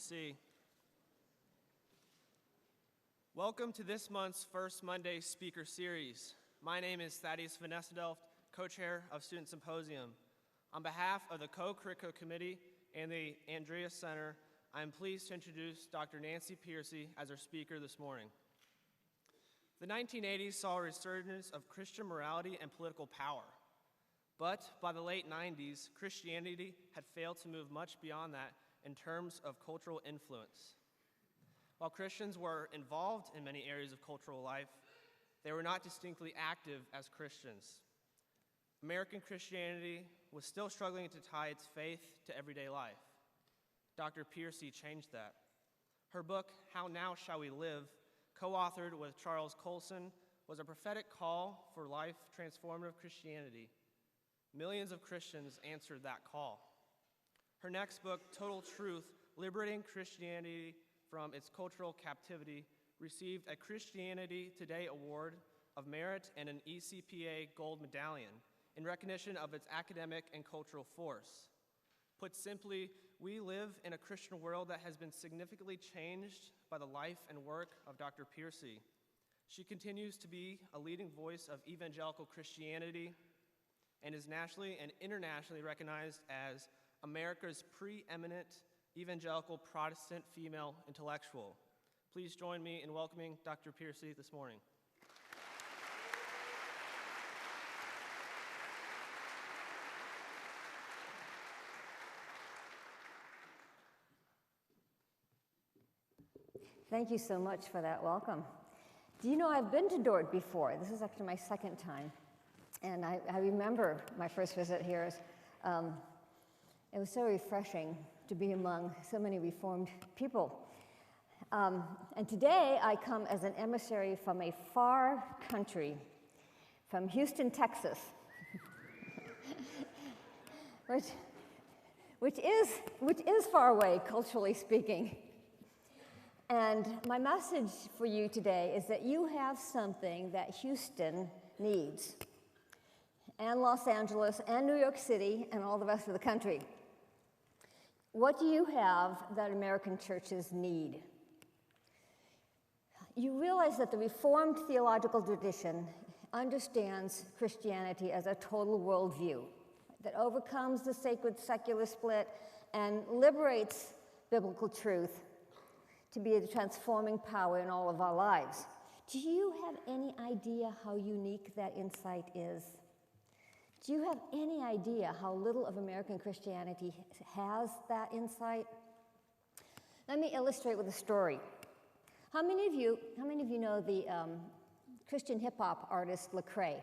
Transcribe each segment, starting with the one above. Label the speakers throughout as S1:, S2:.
S1: see. Welcome to this month's First Monday Speaker Series. My name is Thaddeus Vanessadelft, co-chair of Student Symposium. On behalf of the Co-Curricular Committee and the Andreas Center, I am pleased to introduce Dr. Nancy Pearcey as our speaker this morning. The 1980s saw a resurgence of Christian morality and political power. But by the late 90s, Christianity had failed to move much beyond that in terms of cultural influence. While Christians were involved in many areas of cultural life, they were not distinctly active as Christians. American Christianity was still struggling to tie its faith to everyday life. Dr. Pearcey changed that. Her book, How Now Shall We Live, co-authored with Charles Colson, was a prophetic call for life transformative Christianity. Millions of Christians answered that call. Her next book, Total Truth, Liberating Christianity from Its Cultural Captivity, received a Christianity Today Award of Merit and an ECPA Gold Medallion in recognition of its academic and cultural force. Put simply, we live in a Christian world that has been significantly changed by the life and work of Dr. Pearcey. She continues to be a leading voice of evangelical Christianity and is nationally and internationally recognized as America's preeminent evangelical Protestant female intellectual. Please join me in welcoming Dr. Pearcey this morning.
S2: Thank you so much for that welcome. Do you know I've been to Dort before? This is actually my second time. And I remember my first visit here. It was so refreshing to be among so many Reformed people. And today I come as an emissary from a far country, from Houston, Texas, which is far away, culturally speaking. And my message for you today is that you have something that Houston needs, and Los Angeles, and New York City, and all the rest of the country. What do you have that American churches need? You realize that the Reformed theological tradition understands Christianity as a total worldview that overcomes the sacred-secular split and liberates biblical truth to be a transforming power in all of our lives. Do you have any idea how unique that insight is? Do you have any idea how little of American Christianity has that insight? Let me illustrate with a story. How many of you know the Christian hip-hop artist Lecrae?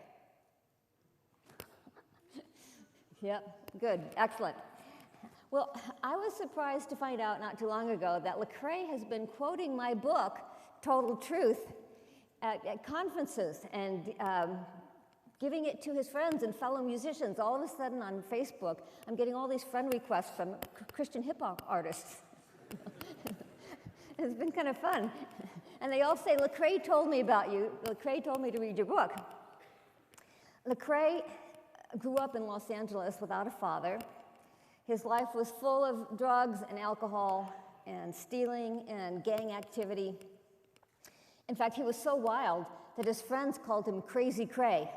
S2: Yep, good, excellent. Well, I was surprised to find out not too long ago that Lecrae has been quoting my book, Total Truth, at conferences and giving it to his friends and fellow musicians. All of a sudden on Facebook, I'm getting all these friend requests from Christian hip-hop artists. It's been kind of fun. And they all say, Lecrae told me about you. Lecrae told me to read your book. Lecrae grew up in Los Angeles without a father. His life was full of drugs and alcohol and stealing and gang activity. In fact, he was so wild that his friends called him Crazy Cray.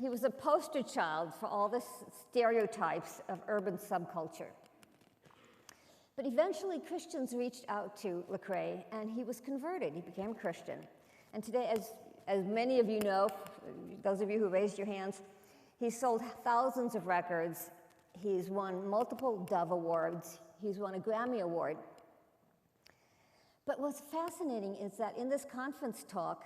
S2: He was a poster child for all the stereotypes of urban subculture. But eventually, Christians reached out to Lecrae, and he was converted. He became a Christian. And today, as many of you know, those of you who raised your hands, he's sold thousands of records. He's won multiple Dove Awards. He's won a Grammy Award. But what's fascinating is that in this conference talk,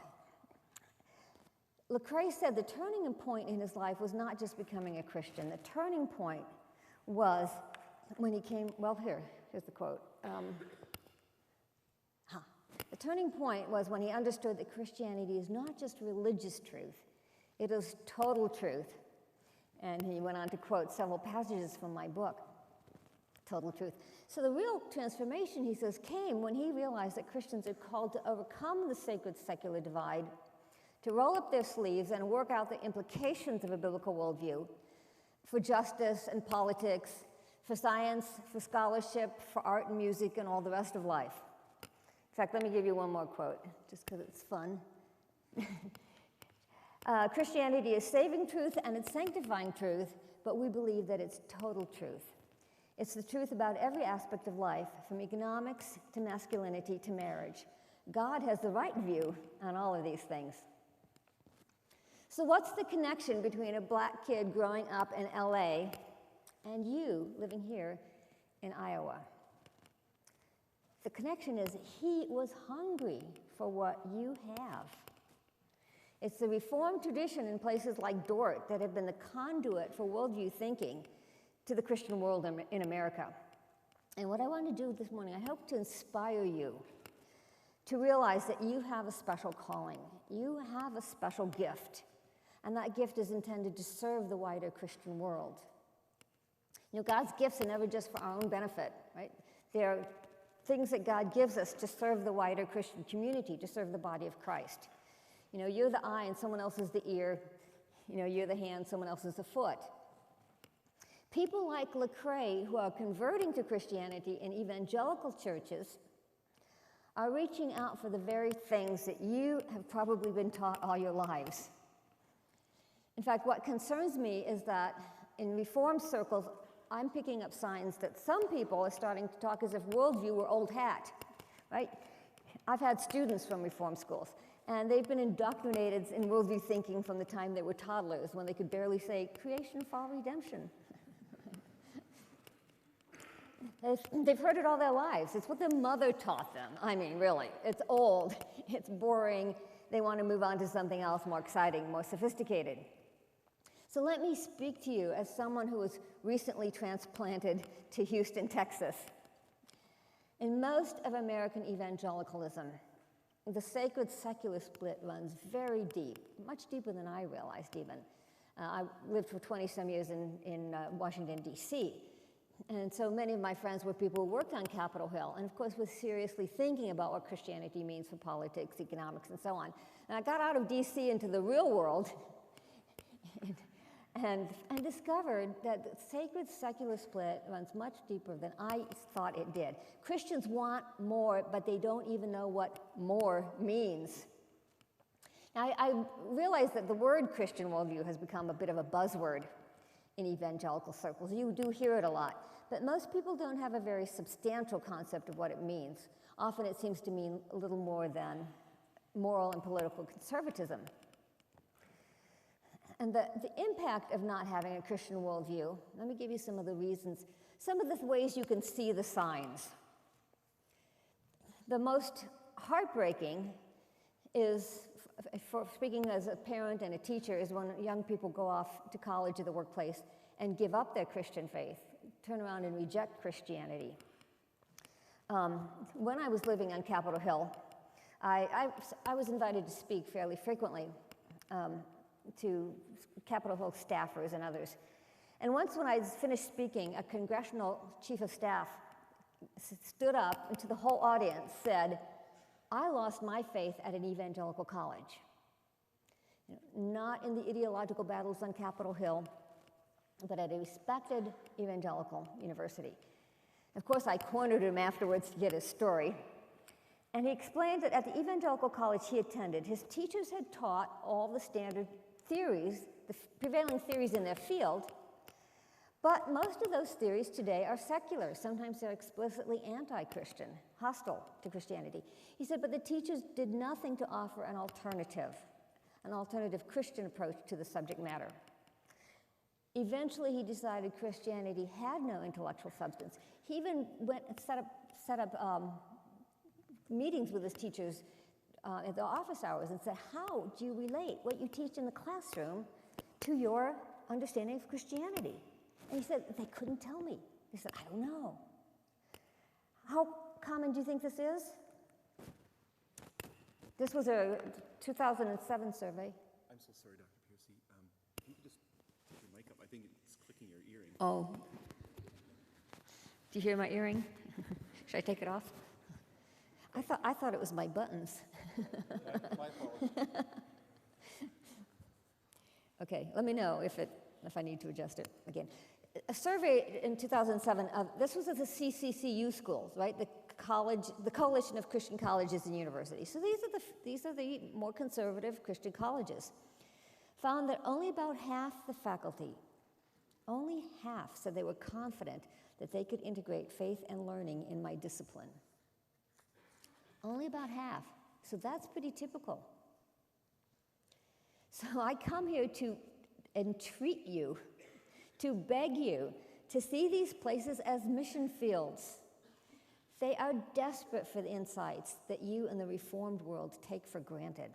S2: Lecrae said the turning point in his life was not just becoming a Christian. The turning point was when he came, well, here's the quote. The turning point was when he understood that Christianity is not just religious truth, it is total truth. And he went on to quote several passages from my book, Total Truth. So the real transformation, he says, came when he realized that Christians are called to overcome the sacred-secular divide, to roll up their sleeves and work out the implications of a biblical worldview for justice and politics, for science, for scholarship, for art and music, and all the rest of life. In fact, let me give you one more quote, just because it's fun. Christianity is saving truth and it's sanctifying truth, but we believe that it's total truth. It's the truth about every aspect of life, from economics to masculinity to marriage. God has the right view on all of these things. So what's the connection between a black kid growing up in LA and you living here in Iowa? The connection is he was hungry for what you have. It's the Reformed tradition in places like Dort that have been the conduit for worldview thinking to the Christian world in America. And what I want to do this morning, I hope to inspire you to realize that you have a special calling. You have a special gift. And that gift is intended to serve the wider Christian world. You know, God's gifts are never just for our own benefit, right? They're things that God gives us to serve the wider Christian community, to serve the body of Christ. You know, you're the eye and someone else is the ear. You know, you're the hand, someone else is the foot. People like Lecrae, who are converting to Christianity in evangelical churches, are reaching out for the very things that you have probably been taught all your lives. In fact, what concerns me is that in Reformed circles, I'm picking up signs that some people are starting to talk as if worldview were old hat, right? I've had students from Reformed schools, and they've been indoctrinated in worldview thinking from the time they were toddlers, when they could barely say creation, fall, redemption. They've heard it all their lives. It's what their mother taught them. I mean, really, it's old, it's boring. They want to move on to something else more exciting, more sophisticated. So let me speak to you as someone who was recently transplanted to Houston, Texas. In most of American evangelicalism, the sacred-secular split runs very deep, much deeper than I realized even. I lived for 20-some years in Washington, D.C., and so many of my friends were people who worked on Capitol Hill, and of course was seriously thinking about what Christianity means for politics, economics, and so on. And I got out of D.C. into the real world, and I discovered that the sacred secular split runs much deeper than I thought it did. Christians want more, but they don't even know what more means. Now, I realize that the word Christian worldview has become a bit of a buzzword in evangelical circles. You do hear it a lot, but most people don't have a very substantial concept of what it means. Often it seems to mean a little more than moral and political conservatism. And the impact of not having a Christian worldview, let me give you some of the reasons, some of the ways you can see the signs. The most heartbreaking is, for speaking as a parent and a teacher, is when young people go off to college or the workplace and give up their Christian faith, turn around and reject Christianity. When I was living on Capitol Hill, I was invited to speak fairly frequently to Capitol Hill staffers and others. And once when I finished speaking, a congressional chief of staff stood up and to the whole audience said, "I lost my faith at an evangelical college." Not in the ideological battles on Capitol Hill, but at a respected evangelical university. Of course, I cornered him afterwards to get his story. And he explained that at the evangelical college he attended, his teachers had taught all the standard theories, the prevailing theories in their field, but most of those theories today are secular. Sometimes they're explicitly anti-Christian, hostile to Christianity. He said, but the teachers did nothing to offer an alternative Christian approach to the subject matter. Eventually, he decided Christianity had no intellectual substance. He even went and set up meetings with his teachers at the office hours and said, how do you relate what you teach in the classroom to your understanding of Christianity? And he said, they couldn't tell me. He said, I don't know. How common do you think this is? This was a 2007 survey.
S3: I'm so sorry, Dr. Pearcey. Can you just take your mic up? I think it's clicking your earring.
S2: Oh. Do you hear my earring? Should I take it off? I thought it was my buttons.
S3: My fault.
S2: Okay, let me know if I need to adjust it again. a survey in 2007 of, this was at the CCCU schools, right? The Coalition of Christian Colleges and Universities. So these are the more conservative Christian colleges. Found that only about half the faculty, only half, said they were confident that they could integrate faith and learning in my discipline. Only about half. So that's pretty typical. So I come here to entreat you, to beg you, to see these places as mission fields. They are desperate for the insights that you in the Reformed world take for granted.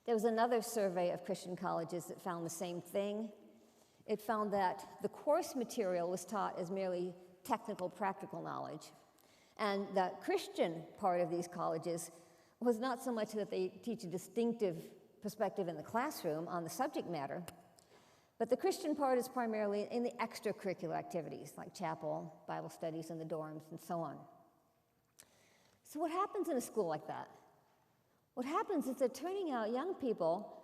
S2: There was another survey of Christian colleges that found the same thing. It found that the course material was taught as merely technical, practical knowledge. And the Christian part of these colleges was not so much that they teach a distinctive perspective in the classroom on the subject matter, but the Christian part is primarily in the extracurricular activities, like chapel, Bible studies in the dorms, and so on. So what happens in a school like that? What happens is they're turning out young people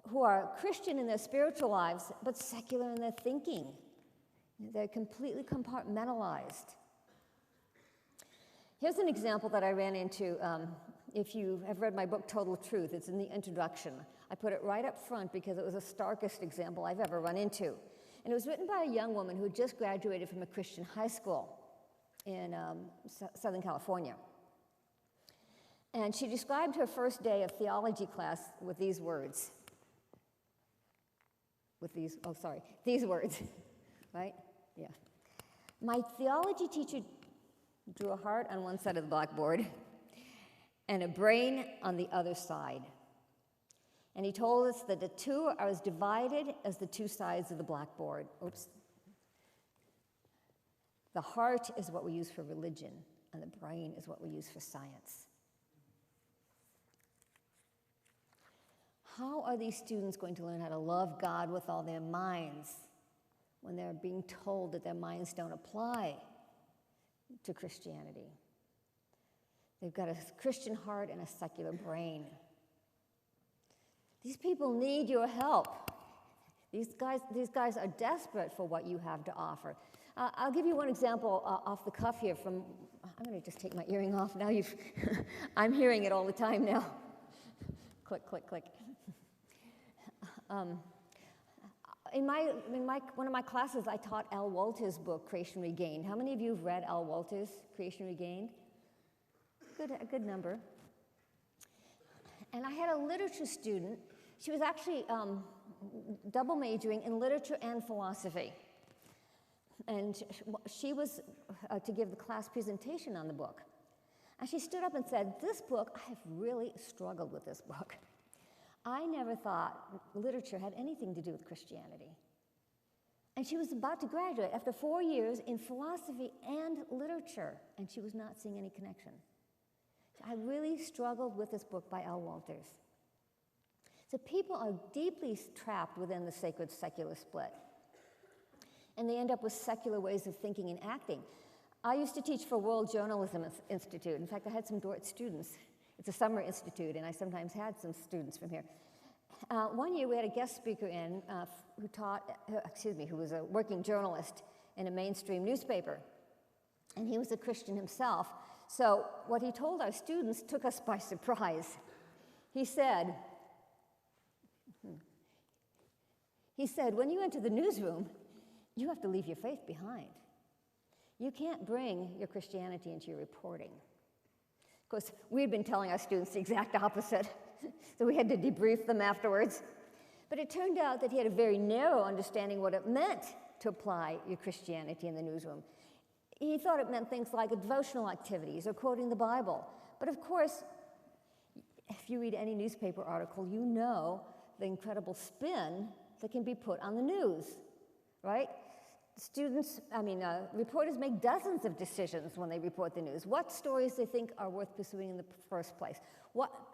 S2: who are Christian in their spiritual lives, but secular in their thinking. They're completely compartmentalized. Here's an example that I ran into. If you have read my book, Total Truth, it's in the introduction. I put it right up front because it was the starkest example I've ever run into. And it was written by a young woman who had just graduated from a Christian high school in Southern California. And she described her first day of theology class with these words. These words, right? Yeah. My theology teacher drew a heart on one side of the blackboard and a brain on the other side. And he told us that the two are as divided as the two sides of the blackboard. Oops. The heart is what we use for religion, and the brain is what we use for science. How are these students going to learn how to love God with all their minds when they're being told that their minds don't apply to Christianity? They've got a Christian heart and a secular brain. These people need your help. These guys are desperate for what you have to offer. I'll give you one example off the cuff here from, I'm going to just take my earring off now. I'm hearing it all the time now. Click, click, click. In one of my classes, I taught Al Walter's book, Creation Regained. How many of you have read Al Walter's Creation Regained? A good number. And I had a literature student. She was actually double majoring in literature and philosophy. And she was to give the class presentation on the book. And she stood up and said, "This book, I have really struggled with this book. I never thought literature had anything to do with Christianity." And she was about to graduate after 4 years in philosophy and literature, and she was not seeing any connection. I really struggled with this book by Al Walters. So people are deeply trapped within the sacred-secular split, and they end up with secular ways of thinking and acting. I used to teach for World Journalism Institute. In fact, I had some Dort students. It's a summer institute, and I sometimes had some students from here. One year we had a guest speaker in who was a working journalist in a mainstream newspaper, and he was a Christian himself. So what he told our students took us by surprise. He said, when you enter the newsroom, you have to leave your faith behind. You can't bring your Christianity into your reporting. Of course, we had been telling our students the exact opposite, so we had to debrief them afterwards. But it turned out that he had a very narrow understanding what it meant to apply your Christianity in the newsroom. He thought it meant things like devotional activities or quoting the Bible. But of course, if you read any newspaper article, you know the incredible spin that can be put on the news, right? Reporters make dozens of decisions when they report the news. What stories they think are worth pursuing in the first place,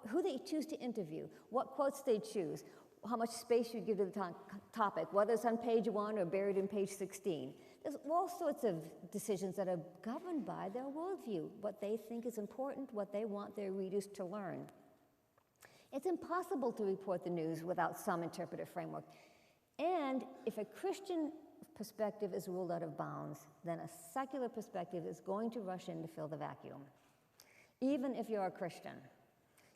S2: who they choose to interview, what quotes they choose, how much space you give to the topic, whether it's on page 1 or buried in page 16. There's all sorts of decisions that are governed by their worldview, what they think is important, what they want their readers to learn. It's impossible to report the news without some interpretive framework. And if a Christian perspective is ruled out of bounds, then a secular perspective is going to rush in to fill the vacuum. Even if you're a Christian,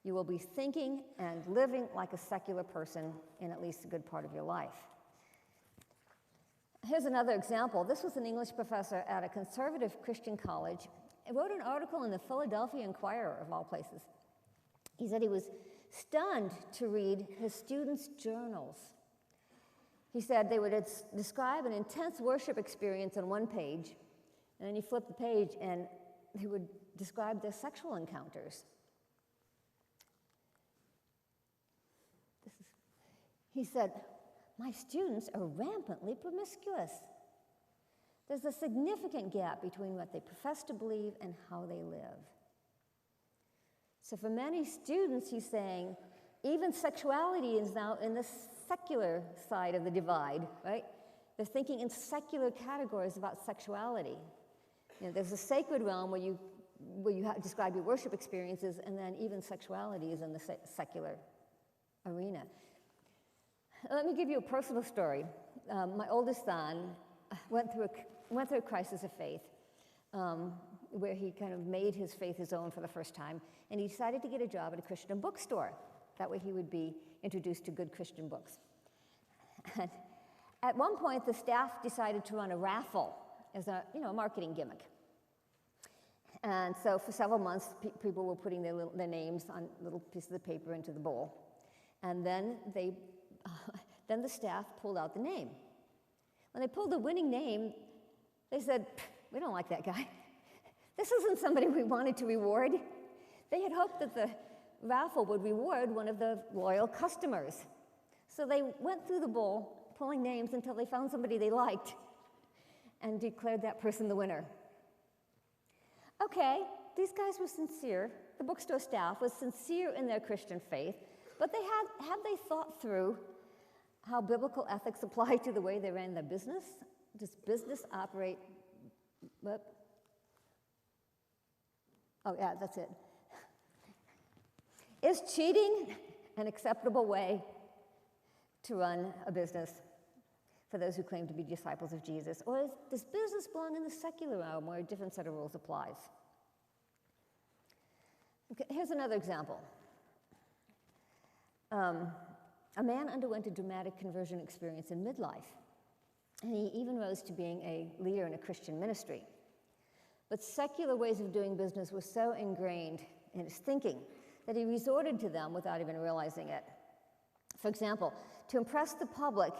S2: you will be thinking and living like a secular person in at least a good part of your life. Here's another example. This was an English professor at a conservative Christian college. He wrote an article in the Philadelphia Inquirer, of all places. He said he was stunned to read his students' journals. He said they would describe an intense worship experience on one page, and then you flip the page and they would describe their sexual encounters. He said, "My students are rampantly promiscuous. There's a significant gap between what they profess to believe and how they live." So for many students, he's saying, even sexuality is now in the secular side of the divide, right? They're thinking in secular categories about sexuality. You know, there's a sacred realm where you describe your worship experiences, and then even sexuality is in the secular arena. Let me give you a personal story. My oldest son went through a crisis of faith, where he kind of made his faith his own for the first time, and he decided to get a job at a Christian bookstore. That way he would be introduced to good Christian books. And at one point, the staff decided to run a raffle as a marketing gimmick. And so for several months, people were putting their names on little pieces of paper into the bowl. And then the staff pulled out the name. When they pulled the winning name, they said, "We don't like that guy. This isn't somebody we wanted to reward." They had hoped that the raffle would reward one of the loyal customers. So they went through the bowl, pulling names until they found somebody they liked and declared that person the winner. Okay, these guys were sincere. The bookstore staff was sincere in their Christian faith, but had they thought through how biblical ethics apply to the way they ran their business? Does business operate? Oh yeah, that's it. Is cheating an acceptable way to run a business for those who claim to be disciples of Jesus? Or does business belong in the secular realm where a different set of rules applies? Okay, here's another example. A man underwent a dramatic conversion experience in midlife, and he even rose to being a leader in a Christian ministry. But secular ways of doing business were so ingrained in his thinking that he resorted to them without even realizing it. For example, to impress the public,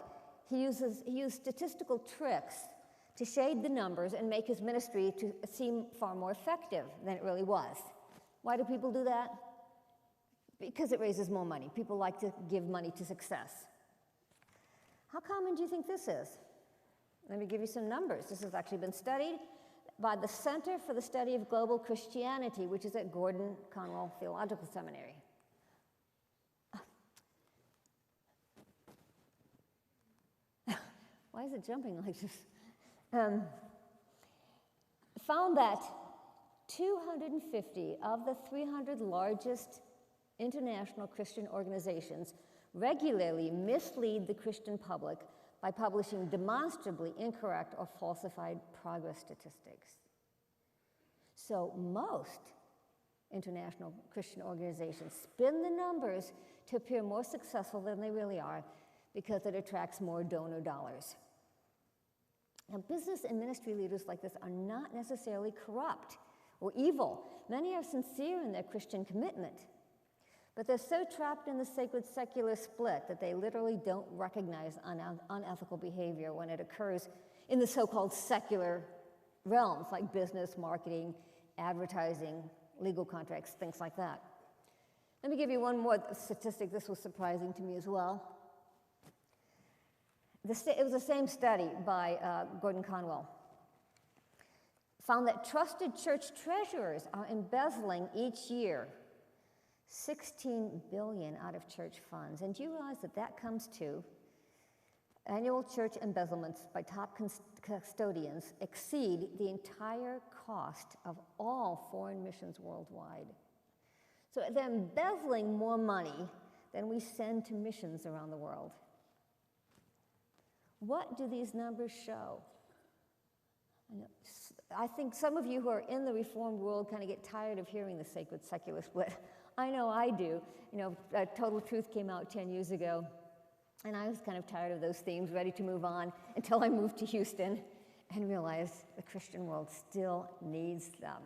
S2: he used statistical tricks to shade the numbers and make his ministry to seem far more effective than it really was. Why do people do that? Because it raises more money. People like to give money to success. How common do you think this is? Let me give you some numbers. This has actually been studied by the Center for the Study of Global Christianity, which is at Gordon Conwell Theological Seminary. Why is it jumping like this? Found that 250 of the 300 largest international Christian organizations regularly mislead the Christian public by publishing demonstrably incorrect or falsified progress statistics. So most international Christian organizations spin the numbers to appear more successful than they really are because it attracts more donor dollars. Now, business and ministry leaders like this are not necessarily corrupt or evil. Many are sincere in their Christian commitment, but they're so trapped in the sacred-secular split that they literally don't recognize unethical behavior when it occurs in the so-called secular realms like business, marketing, advertising, legal contracts, things like that. Let me give you one more statistic. This was surprising to me as well. It was the same study by Gordon Conwell. Found that trusted church treasurers are embezzling each year $16 billion out of church funds. And do you realize that comes to annual church embezzlements by top custodians exceed the entire cost of all foreign missions worldwide? So they're embezzling more money than we send to missions around the world. What do these numbers show? I think some of you who are in the Reformed world kind of get tired of hearing the sacred secular split. I know I do. Total Truth came out 10 years ago, and I was kind of tired of those themes, ready to move on, until I moved to Houston and realized the Christian world still needs them,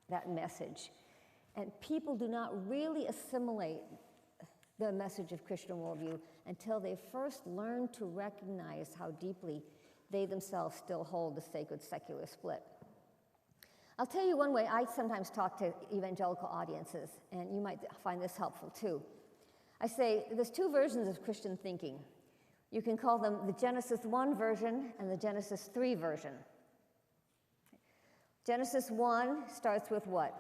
S2: that message. And people do not really assimilate the message of Christian worldview until they first learn to recognize how deeply they themselves still hold the sacred secular split. I'll tell you one way I sometimes talk to evangelical audiences, and you might find this helpful too. I say there's two versions of Christian thinking. You can call them the Genesis 1 version and the Genesis 3 version. Genesis 1 starts with what?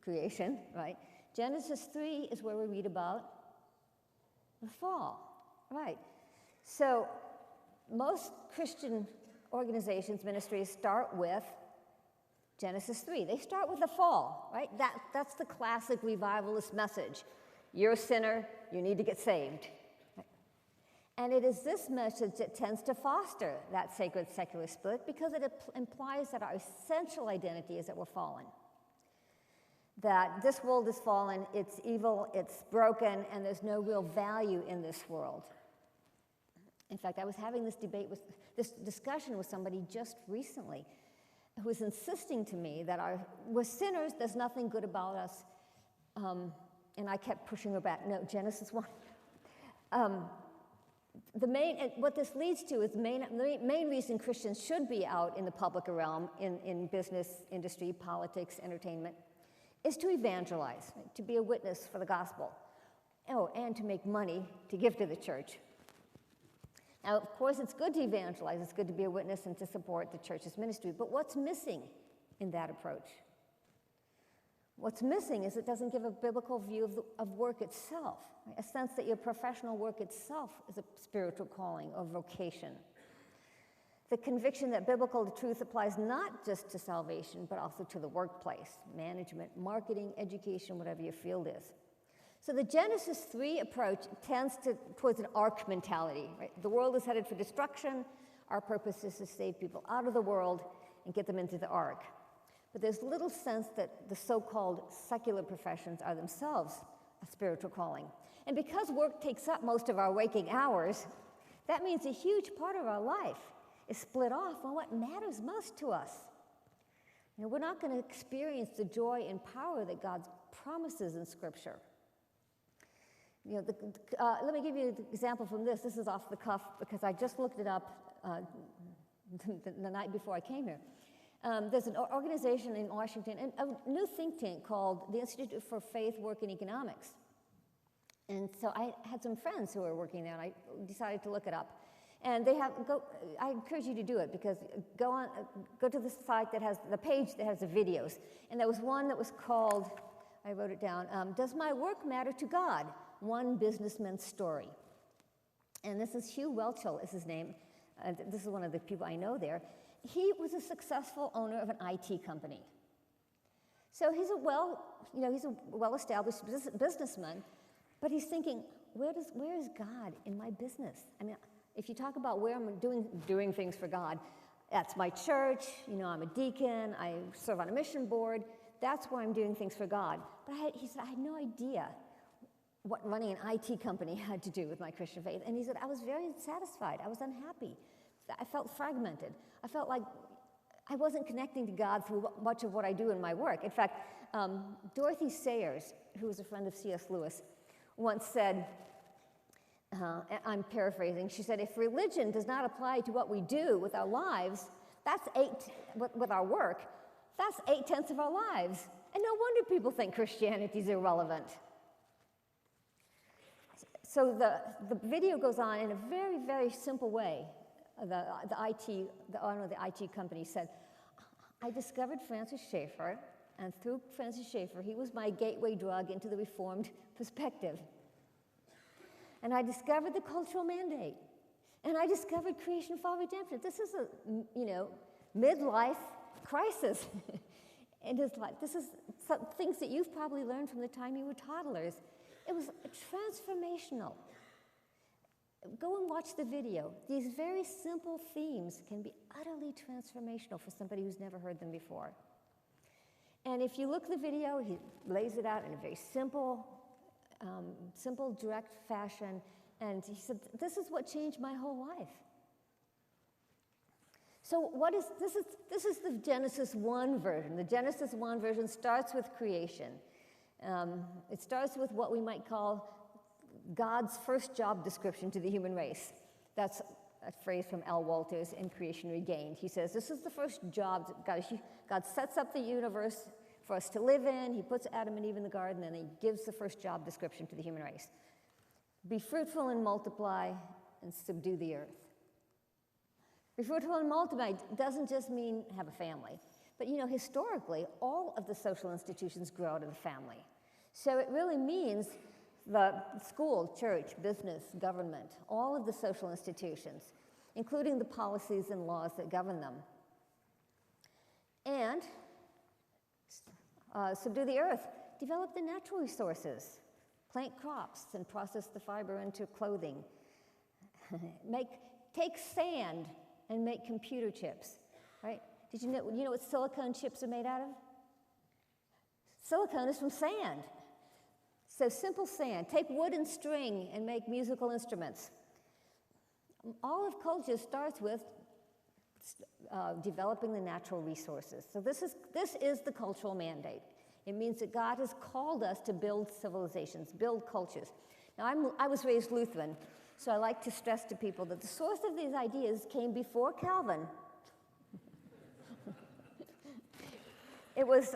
S2: Creation, right? Genesis 3 is where we read about the fall, right? So most Christian organizations, ministries start with Genesis 3. They start with the fall, right? That's the classic revivalist message. You're a sinner, you need to get saved. Right? And it is this message that tends to foster that sacred secular split because it implies that our essential identity is that we're fallen. That this world is fallen, it's evil, it's broken, and there's no real value in this world. In fact, I was having this discussion with somebody just recently who was insisting to me that we're sinners, there's nothing good about us. And I kept pushing her back. No, Genesis 1. What this leads to is the main reason Christians should be out in the public realm, in business, industry, politics, entertainment, is to evangelize, right? To be a witness for the gospel. Oh, and to make money to give to the church. Now, of course, it's good to evangelize. It's good to be a witness and to support the church's ministry. But what's missing in that approach? What's missing is it doesn't give a biblical view of work itself, right? A sense that your professional work itself is a spiritual calling or vocation. The conviction that biblical truth applies not just to salvation, but also to the workplace, management, marketing, education, whatever your field is. So the Genesis 3 approach tends towards an ark mentality, right? The world is headed for destruction. Our purpose is to save people out of the world and get them into the ark. But there's little sense that the so-called secular professions are themselves a spiritual calling. And because work takes up most of our waking hours, that means a huge part of our life is split off on what matters most to us. We're not going to experience the joy and power that God promises in Scripture. Let me give you an example from this. This is off the cuff because I just looked it up the night before I came here. There's an organization in Washington, a new think tank called the Institute for Faith, Work, and Economics. And so I had some friends who were working there, and I decided to look it up. And I encourage you to do it because go to the site that has the page that has the videos. And there was one that was called, I wrote it down, Does My Work Matter to God? One Businessman's Story. And this is Hugh Welchel is his name. This is one of the people I know there. He was a successful owner of an IT company. So he's a well-established businessman, but he's thinking, where is God in my business? I mean, if you talk about where I'm doing things for God, that's my church, I'm a deacon, I serve on a mission board, that's where I'm doing things for God. But he said, I had no idea what running an IT company had to do with my Christian faith. And he said, I was very dissatisfied. I was unhappy. I felt fragmented. I felt like I wasn't connecting to God through much of what I do in my work. In fact, Dorothy Sayers, who was a friend of C.S. Lewis, once said, I'm paraphrasing, she said, if religion does not apply to what we do with our lives, with our work, that's 8/10 of our lives. And no wonder people think Christianity is irrelevant. So the video goes on in a very, very simple way. The owner of the IT company said, I discovered Francis Schaeffer, and through Francis Schaeffer, he was my gateway drug into the Reformed perspective. And I discovered the cultural mandate. And I discovered creation, fall, redemption. This is a midlife crisis in his life. This is some things that you've probably learned from the time you were toddlers. It was transformational. Go and watch the video. These very simple themes can be utterly transformational for somebody who's never heard them before. And if you look at the video, he lays it out in a very simple, direct fashion. And he said, this is what changed my whole life. So this is the Genesis 1 version. The Genesis 1 version starts with creation. It starts with what we might call God's first job description to the human race. That's a phrase from L. Walters in Creation Regained. He says, this is the first job. God sets up the universe for us to live in. He puts Adam and Eve in the garden, and he gives the first job description to the human race. Be fruitful and multiply and subdue the earth. Be fruitful and multiply doesn't just mean have a family. But historically, all of the social institutions grow out of the family. So it really means the school, church, business, government, all of the social institutions, including the policies and laws that govern them. And subdue the earth, develop the natural resources, plant crops and process the fiber into clothing. Take sand and make computer chips, right? Did you know what silicone chips are made out of? Silicone is from sand. So simple sand. Take wood and string and make musical instruments. All of culture starts with developing the natural resources. So this is the cultural mandate. It means that God has called us to build civilizations, build cultures. Now, I was raised Lutheran, so I like to stress to people that the source of these ideas came before Calvin. It was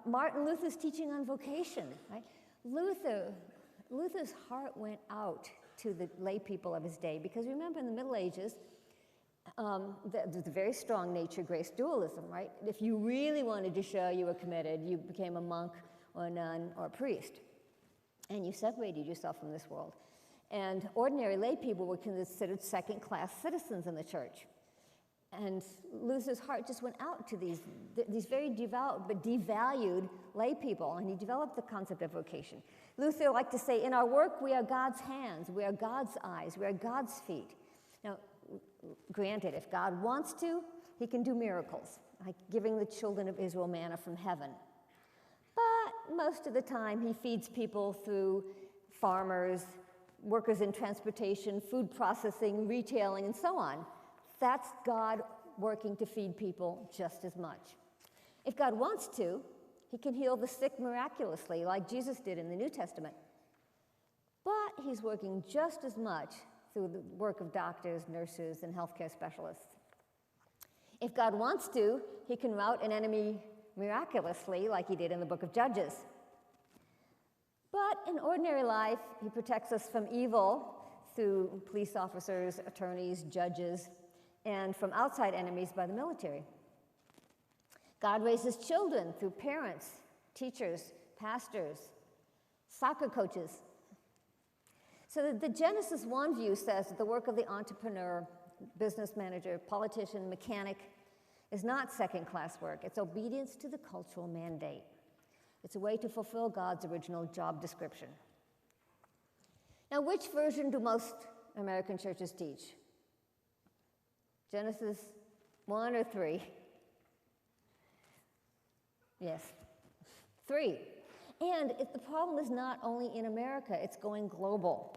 S2: Martin Luther's teaching on vocation, right? Luther's heart went out to the lay people of his day, because remember, in the Middle Ages, there's a very strong nature-grace dualism, right? If you really wanted to show you were committed, you became a monk or a nun or a priest, and you separated yourself from this world. And ordinary lay people were considered second-class citizens in the church. And Luther's heart just went out to these very devout but devalued lay people, and he developed the concept of vocation. Luther liked to say, in our work, we are God's hands, we are God's eyes, we are God's feet. Now, granted, if God wants to, he can do miracles, like giving the children of Israel manna from heaven. But most of the time, he feeds people through farmers, workers in transportation, food processing, retailing, and so on. That's God working to feed people just as much. If God wants to, he can heal the sick miraculously, like Jesus did in the New Testament. But he's working just as much through the work of doctors, nurses, and healthcare specialists. If God wants to, he can rout an enemy miraculously, like he did in the book of Judges. But in ordinary life, he protects us from evil through police officers, attorneys, judges, and from outside enemies by the military. God raises children through parents, teachers, pastors, soccer coaches. So the Genesis 1 view says that the work of the entrepreneur, business manager, politician, mechanic is not second-class work. It's obedience to the cultural mandate. It's a way to fulfill God's original job description. Now, which version do most American churches teach? Genesis 1 or 3? Yes, 3. And the problem is not only in America, it's going global.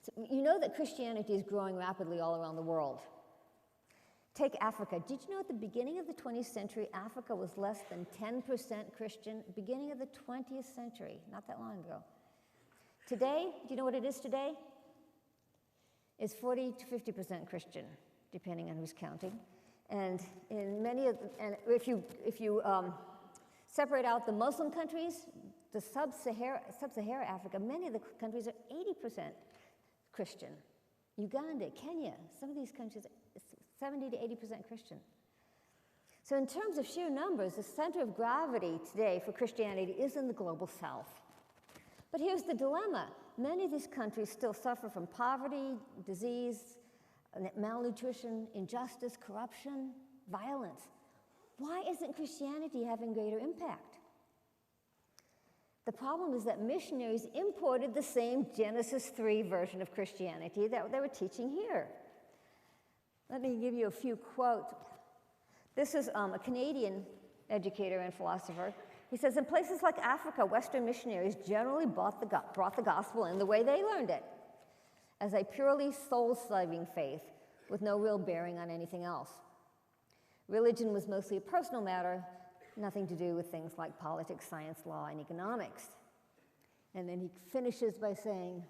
S2: So you know that Christianity is growing rapidly all around the world. Take Africa. Did you know at the beginning of the 20th century, Africa was less than 10% Christian? Beginning of the 20th century, not that long ago. Today, do you know what it is today? It's 40 to 50% Christian, depending on who's counting. And in many of and if you separate out the Muslim countries, the sub-Sahara Africa, many of the countries are 80% Christian. Uganda, Kenya, some of these countries, 70 to 80% Christian. So in terms of sheer numbers, the center of gravity today for Christianity is in the global south. But here's the dilemma. Many of these countries still suffer from poverty, disease, malnutrition, injustice, corruption, violence. Why isn't Christianity having greater impact? The problem is that missionaries imported the same Genesis 3 version of Christianity that they were teaching here. Let me give you a few quotes. This is a Canadian educator and philosopher. He says, in places like Africa, Western missionaries generally brought the gospel in the way they learned it, as a purely soul-saving faith with no real bearing on anything else. Religion was mostly a personal matter, nothing to do with things like politics, science, law, and economics. And then he finishes by saying,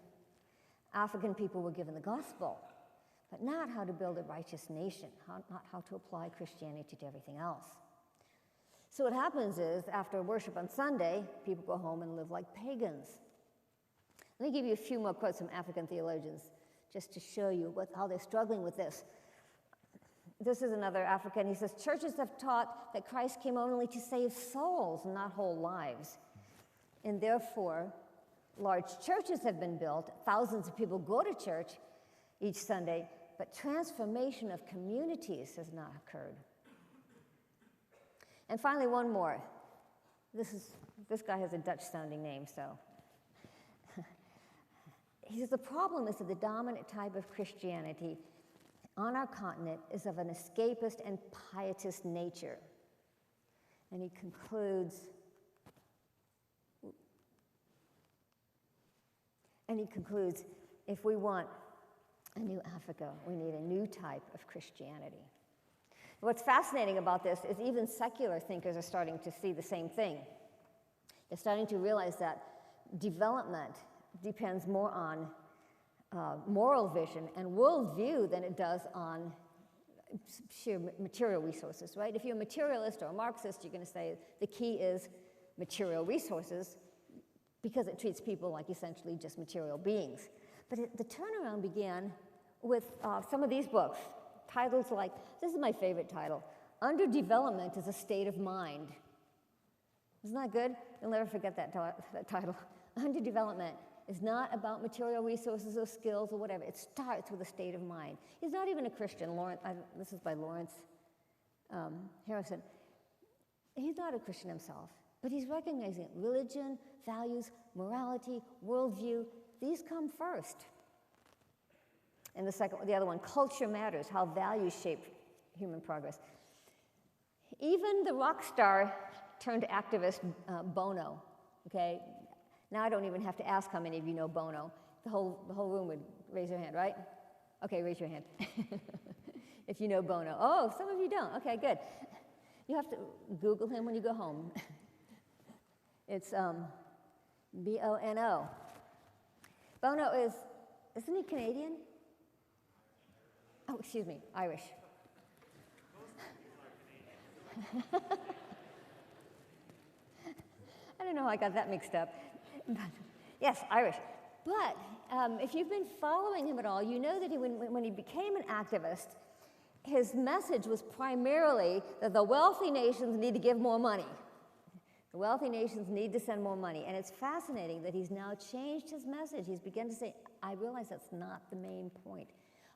S2: African people were given the gospel, but not how to build a righteous nation, not how to apply Christianity to everything else. So what happens is, after worship on Sunday, people go home and live like pagans. Let me give you a few more quotes from African theologians, just to show you how they're struggling with this. This is another African. He says, churches have taught that Christ came only to save souls, not whole lives. And therefore, large churches have been built. Thousands of people go to church each Sunday, but transformation of communities has not occurred. And finally, one more. This guy has a Dutch-sounding name, so. He says, the problem is that the dominant type of Christianity on our continent is of an escapist and pietist nature. And he concludes, if we want a new Africa, we need a new type of Christianity. What's fascinating about this is even secular thinkers are starting to see the same thing. They're starting to realize that development depends more on moral vision and worldview than it does on sheer material resources, right? If you're a materialist or a Marxist, you're going to say the key is material resources because it treats people like essentially just material beings. But the turnaround began with some of these books, titles like, this is my favorite title, Underdevelopment is a State of Mind. Isn't that good? You'll never forget that title. Underdevelopment is not about material resources or skills or whatever. It starts with a state of mind. He's not even a Christian. This is by Lawrence Harrison. He's not a Christian himself, but he's recognizing religion, values, morality, worldview, these come first. And the other one, Culture Matters, how values shape human progress. Even the rock star turned activist Bono, okay? Now I don't even have to ask how many of you know Bono. The whole room would raise their hand, right? Okay, raise your hand. If you know Bono. Oh, some of you don't. Okay, good. You have to Google him when you go home. It's B-O-N-O. Bono isn't he Canadian? Oh, excuse me, Irish. I don't know how I got that mixed up. But, yes, Irish. But if you've been following him at all, you know that when he became an activist, his message was primarily that the wealthy nations need to give more money. The wealthy nations need to send more money. And it's fascinating that he's now changed his message. He's begun to say, I realize that's not the main point.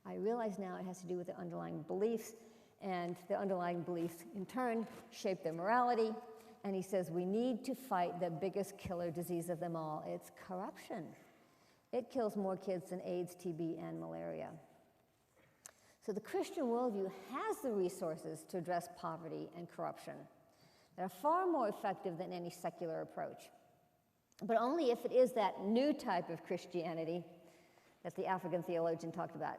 S2: I realize now it has to do with the underlying beliefs, and the underlying beliefs, in turn, shape their morality. And he says we need to fight the biggest killer disease of them all. It's corruption. It kills more kids than AIDS, TB, and malaria. So the Christian worldview has the resources to address poverty and corruption that are far more effective than any secular approach. But only if it is that new type of Christianity that the African theologian talked about,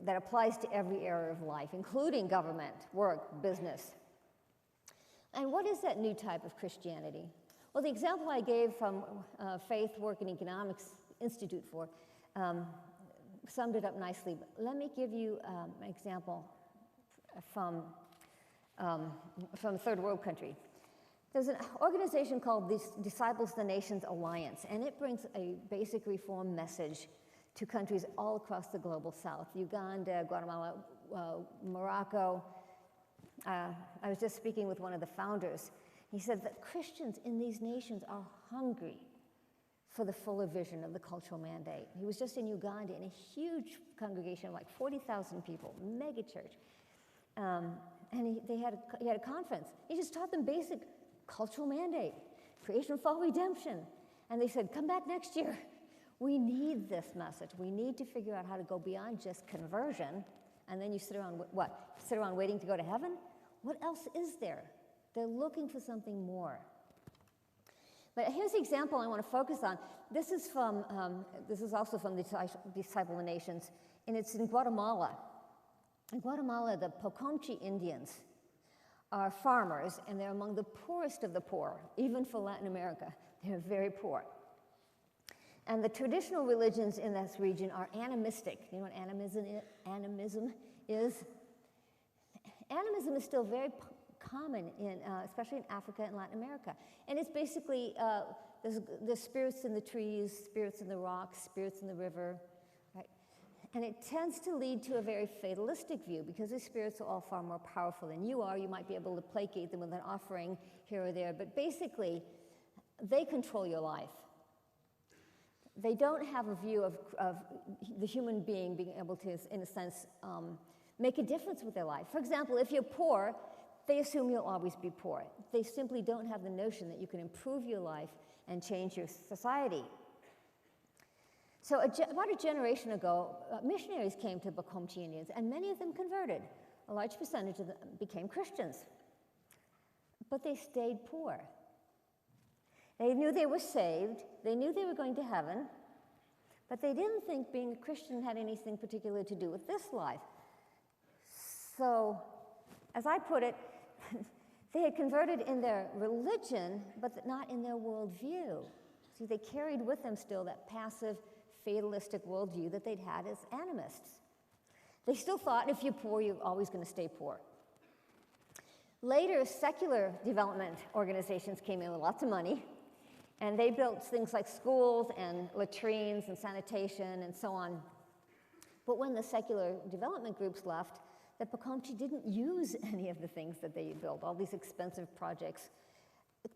S2: that applies to every area of life, including government, work, business. And what is that new type of Christianity? Well, the example I gave from Faith, Work, and Economics Institute summed it up nicely. But let me give you an example from a third world country. There's an organization called the Disciples of the Nations Alliance, and it brings a basic reform message to countries all across the global south, Uganda, Guatemala, Morocco. I was just speaking with one of the founders. He said that Christians in these nations are hungry for the fuller vision of the cultural mandate. He was just in Uganda in a huge congregation of like 40,000 people, mega church. And he had a conference. He just taught them basic cultural mandate. creation, fall, redemption. And they said, come back next year. We need this message. We need to figure out how to go beyond just conversion. And then you sit around, what? Sit around waiting to go to heaven? What else is there? They're looking for something more. But here's the example I want to focus on. This is also from the Disciple of Nations, and it's in Guatemala. In Guatemala, the Pocomchi Indians are farmers, and they're among the poorest of the poor, even for Latin America. They're very poor. And the traditional religions in this region are animistic. You know what animism is? Animism is still very common, especially in Africa and Latin America. And it's basically, there's spirits in the trees, spirits in the rocks, spirits in the river, right? And it tends to lead to a very fatalistic view, because the spirits are all far more powerful than you are. You might be able to placate them with an offering here or there, but basically, they control your life. They don't have a view of the human being being able to, in a sense, make a difference with their life. For example, if you're poor, they assume you'll always be poor. They simply don't have the notion that you can improve your life and change your society. So about a generation ago, missionaries came to Pocomchi Indians, and many of them converted. A large percentage of them became Christians. But they stayed poor. They knew they were saved, they knew they were going to heaven, but they didn't think being a Christian had anything particular to do with this life. So, as I put it, they had converted in their religion, but not in their worldview. See, they carried with them still that passive, fatalistic worldview that they'd had as animists. They still thought if you're poor, you're always going to stay poor. Later, secular development organizations came in with lots of money, and they built things like schools and latrines and sanitation and so on. But when the secular development groups left, the Pocomchi didn't use any of the things that they built, all these expensive projects,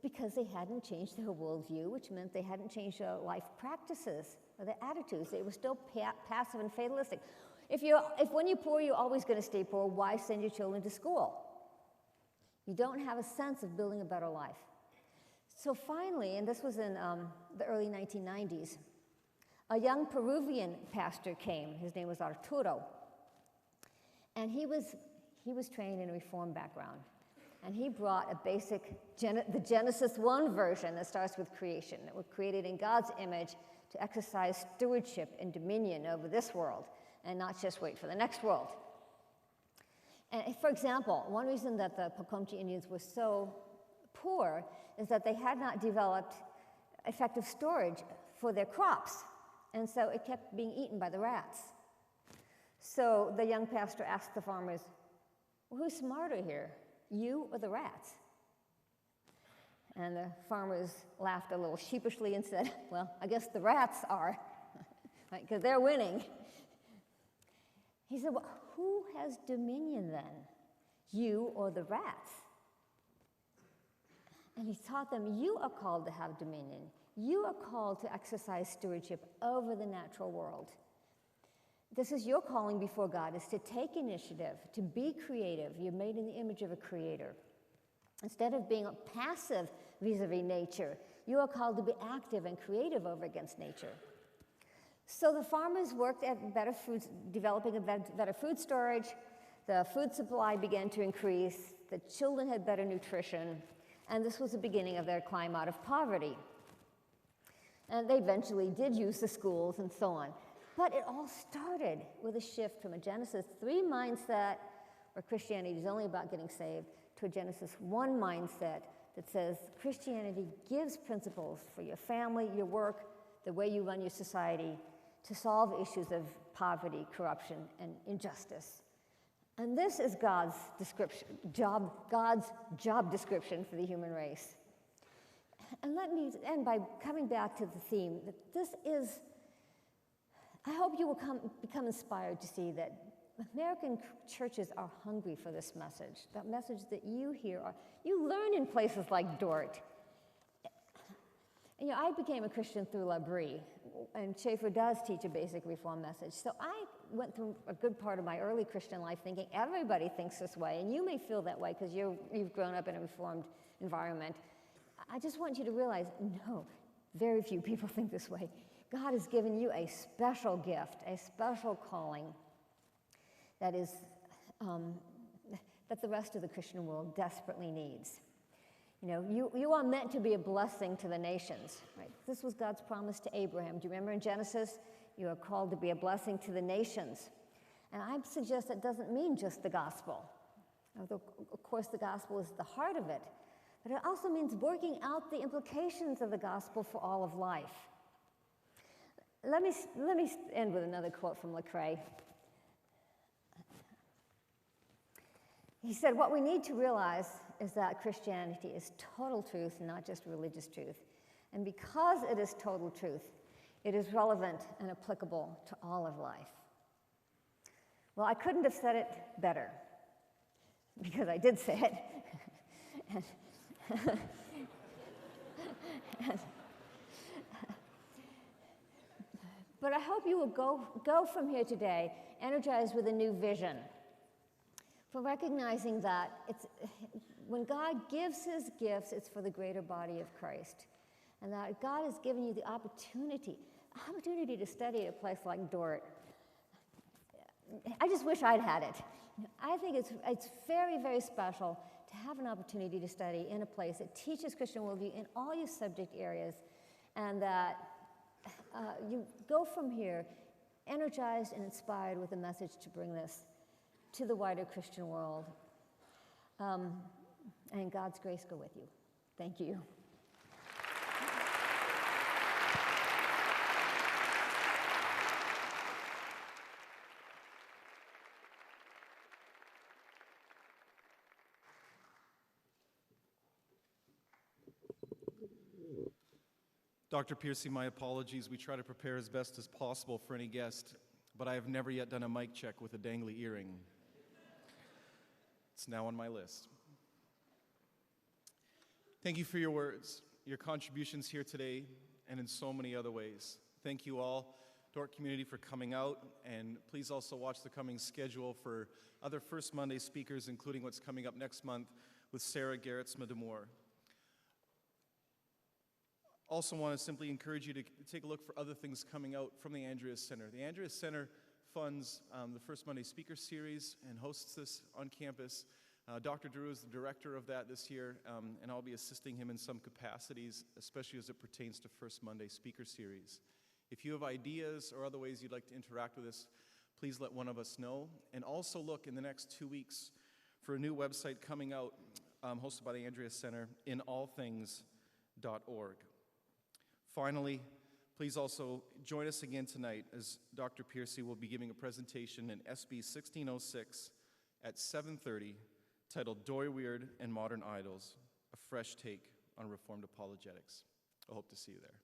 S2: because they hadn't changed their worldview, which meant they hadn't changed their life practices or their attitudes. They were still passive and fatalistic. If when you're poor, you're always going to stay poor, why send your children to school? You don't have a sense of building a better life. So finally, and this was in the early 1990s, a young Peruvian pastor came. His name was Arturo. And he was trained in a Reformed background. And he brought a basic, the Genesis 1 version that starts with creation, that was created in God's image to exercise stewardship and dominion over this world, and not just wait for the next world. And for example, one reason that the Pocomchi Indians were so poor is that they had not developed effective storage for their crops. And so it kept being eaten by the rats. So the young pastor asked the farmers, well, who's smarter here, you or the rats? And the farmers laughed a little sheepishly and said, well, I guess the rats are, right, because they're winning. He said, well, who has dominion then, you or the rats? And he taught them, you are called to have dominion. You are called to exercise stewardship over the natural world. This is your calling before God, is to take initiative, to be creative. You're made in the image of a creator. Instead of being passive vis-a-vis nature, you are called to be active and creative over against nature. So the farmers worked at developing a better food storage. The food supply began to increase. The children had better nutrition. And this was the beginning of their climb out of poverty. And they eventually did use the schools and so on. But it all started with a shift from a Genesis 3 mindset, where Christianity is only about getting saved, to a Genesis 1 mindset that says Christianity gives principles for your family, your work, the way you run your society, to solve issues of poverty, corruption, and injustice. And this is God's job description for the human race. And let me end by coming back to the theme that this is, I hope you will become inspired to see that American churches are hungry for this message, that message that you hear, you learn in places like Dort. You know, I became a Christian through Lecrae, and Schaeffer does teach a basic Reform message. So I went through a good part of my early Christian life thinking everybody thinks this way, and you may feel that way because you've grown up in a Reformed environment. I just want you to realize, no, very few people think this way. God has given you a special gift, a special calling that is that the rest of the Christian world desperately needs. You know, you are meant to be a blessing to the nations, right? This was God's promise to Abraham. Do you remember in Genesis? You are called to be a blessing to the nations. And I suggest that doesn't mean just the gospel. Although, of course, the gospel is the heart of it. But it also means working out the implications of the gospel for all of life. Let me end with another quote from Lecrae. He said, what we need to realize is that Christianity is total truth, not just religious truth. And because it is total truth, it is relevant and applicable to all of life. Well, I couldn't have said it better, because I did say it. But I hope you will go from here today energized with a new vision, for recognizing that when God gives his gifts, it's for the greater body of Christ, and that God has given you the opportunity to study at a place like Dort. I just wish I'd had it. I think it's very, very special to have an opportunity to study in a place that teaches Christian worldview in all your subject areas, and that you go from here energized and inspired with a message to bring this to the wider Christian world. And God's grace go with you. Thank you.
S3: Dr. Pearcey, my apologies. We try to prepare as best as possible for any guest, but I have never yet done a mic check with a dangly earring. It's now on my list. Thank you for your words, your contributions here today, and in so many other ways. Thank you all, Dort community, for coming out, and please also watch the coming schedule for other First Monday speakers, including what's coming up next month with Sarah Gerritsma-Demore. Also want to simply encourage you to take a look for other things coming out from the Andreas Center. The Andreas Center funds the First Monday Speaker Series and hosts this on campus. Dr. Drew is the director of that this year, and I'll be assisting him in some capacities, especially as it pertains to First Monday Speaker Series. If you have ideas or other ways you'd like to interact with us, please let one of us know. And also look in the next 2 weeks for a new website coming out, hosted by the Andreas Center, inallthings.org. Finally, please also join us again tonight as Dr. Pearcey will be giving a presentation in SB 1606 at 7:30 titled Dory Weird and Modern Idols, a fresh take on Reformed apologetics. I hope to see you there.